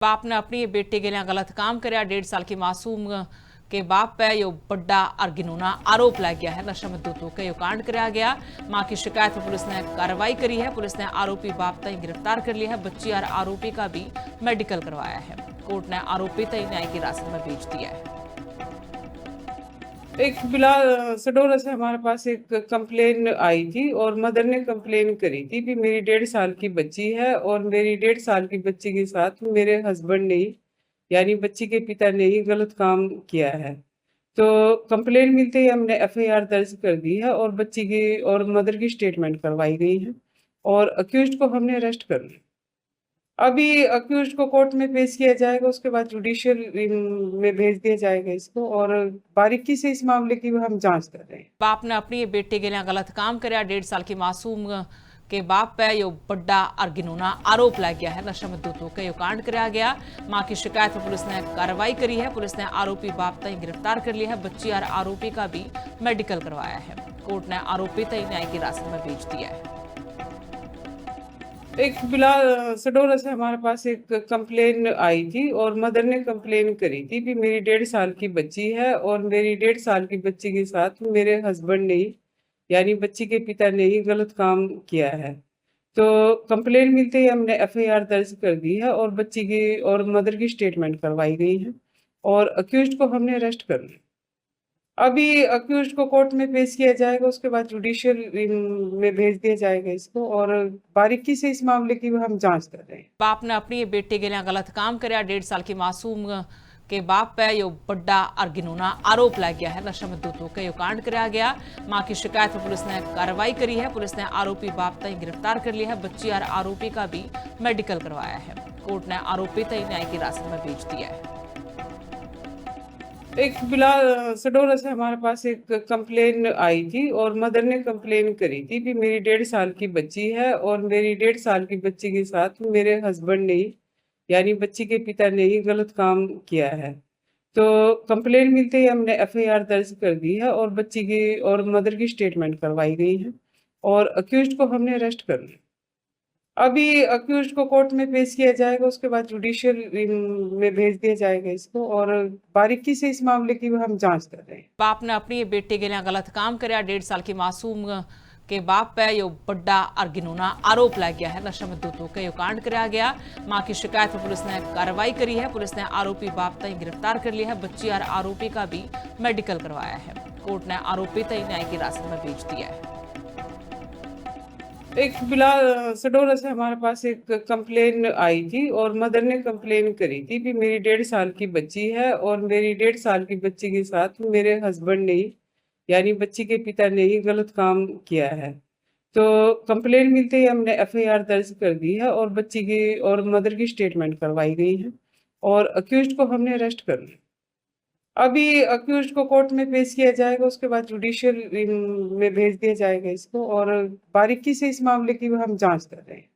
बाप ने अपनी बेटे के लिए गलत काम कराया। 1.5 साल की मासूम के बाप पे यो बड़ा और गिनौना आरोप लग गया है। नशा में दूध होकर यो कांड कराया गया। मां की शिकायत पर पुलिस ने कार्रवाई करी है। पुलिस ने आरोपी बाप तक गिरफ्तार कर लिया है। बच्ची और आरोपी का भी मेडिकल करवाया है। कोर्ट ने आरोपी तक न्यायिक हिरासत में भेज दिया है। एक बिलाल सडोरा से हमारे पास एक कंप्लेन आई थी और मदर ने कंप्लेन करी थी कि मेरी 1.5 साल की बच्ची है और मेरी 1.5 साल की बच्ची के साथ मेरे हस्बैंड ने यानी बच्ची के पिता ने ही गलत काम किया है। तो कंप्लेन मिलते ही हमने एफआईआर दर्ज कर दी है और बच्ची की और मदर की स्टेटमेंट करवाई गई है और अक्यूज्ड को हमने अरेस्ट कर लिया। अभी अक्यूज्ड को कोर्ट में पेश किया जाएगा, उसके बाद जुडिशियल में भेज दिया जाएगा इसको, और बारीकी से इस मामले की हम जांच कर रहे हैं। बाप ने अपनी बेटे के लिए गलत काम कराया। 1.5 साल की मासूम के बाप पे यो बड़ा और गिनौना आरोप लग गया है। नशा में दूध होकर यो कांड कराया गया। मां की शिकायत पर पुलिस ने कार्रवाई करी है। पुलिस ने आरोपी बाप तक गिरफ्तार कर लिया है। बच्ची और आरोपी का भी मेडिकल करवाया है। कोर्ट ने आरोपी तक न्यायिक हिरासत में भेज दिया है। एक बिलाल सडोरा से हमारे पास एक कंप्लेन आई थी और मदर ने कंप्लेन करी थी कि मेरी 1.5 साल की बच्ची है और मेरी 1.5 साल की बच्ची के साथ मेरे हस्बैंड ने ही यानी बच्ची के पिता ने ही गलत काम किया है। तो कंप्लेन मिलते ही हमने एफआईआर दर्ज कर दी है और बच्ची की और मदर की स्टेटमेंट करवाई गई है और अक्यूज्ड को हमने अरेस्ट कर लिया। अभी अक्यूज्ड को कोर्ट में पेश किया जाएगा, उसके बाद जुडिशियल में भेज दिया जाएगा इसको, और बारीकी से इस मामले की हम जांच कर रहे हैं। बाप ने अपनी बेटे के लिए गलत काम कराया। 1.5 साल की मासूम के बाप पे यो बड़ा और गिनौना आरोप लग गया है। नशा में दूध होकर यो कांड कराया गया। मां की शिकायत पर पुलिस ने कार्रवाई करी है। पुलिस ने आरोपी बाप तक गिरफ्तार कर लिया है। बच्ची और आरोपी का भी मेडिकल करवाया है। कोर्ट ने आरोपी तक न्यायिक हिरासत में भेज दिया है। एक बिलाल सडोरा से हमारे पास एक कंप्लेन आई थी और मदर ने कंप्लेन करी थी कि मेरी 1.5 साल की बच्ची है और मेरी 1.5 साल की बच्ची के साथ मेरे हस्बैंड ने ही यानी बच्ची के पिता ने ही गलत काम किया है। तो कंप्लेन मिलते ही हमने एफआईआर दर्ज कर दी है और बच्ची की और मदर की स्टेटमेंट करवाई गई है और अक्यूज्ड को हमने अरेस्ट कर लिया। अभी अक्यूज्ड को कोर्ट में पेश किया जाएगा, उसके बाद जुडिशियल में भेज दिया जाएगा इसको, और बारीकी से इस मामले की हम जांच कर रहे हैं। बाप ने अपनी बेटे के लिए गलत काम कराया। 1.5 साल की मासूम के बाप पे यो बड़ा और गिनौना आरोप लग गया है। नशा में दूध होकर यो कांड कराया गया। मां की शिकायत पर पुलिस ने कार्रवाई करी है। पुलिस ने आरोपी बाप तक गिरफ्तार कर लिया है। बच्ची और आरोपी का भी मेडिकल करवाया है। कोर्ट ने आरोपी तक न्यायिक हिरासत में भेज दिया है। एक बिलाल सडोरा से हमारे पास एक कंप्लेन आई थी और मदर ने कंप्लेन करी थी कि मेरी 1.5 साल की बच्ची है और मेरी 1.5 साल की बच्ची के साथ मेरे हस्बैंड ने ही यानी बच्ची के पिता ने ही गलत काम किया है। तो कंप्लेन मिलते ही हमने एफआईआर दर्ज कर दी है और बच्ची की और मदर की स्टेटमेंट करवाई गई है और अक्यूज्ड को हमने अरेस्ट कर लिया। अभी अक्यूज्ड को कोर्ट में पेश किया जाएगा, उसके बाद जुडिशियल में भेज दिया जाएगा इसको, और बारीकी से इस मामले की हम जांच कर रहे हैं।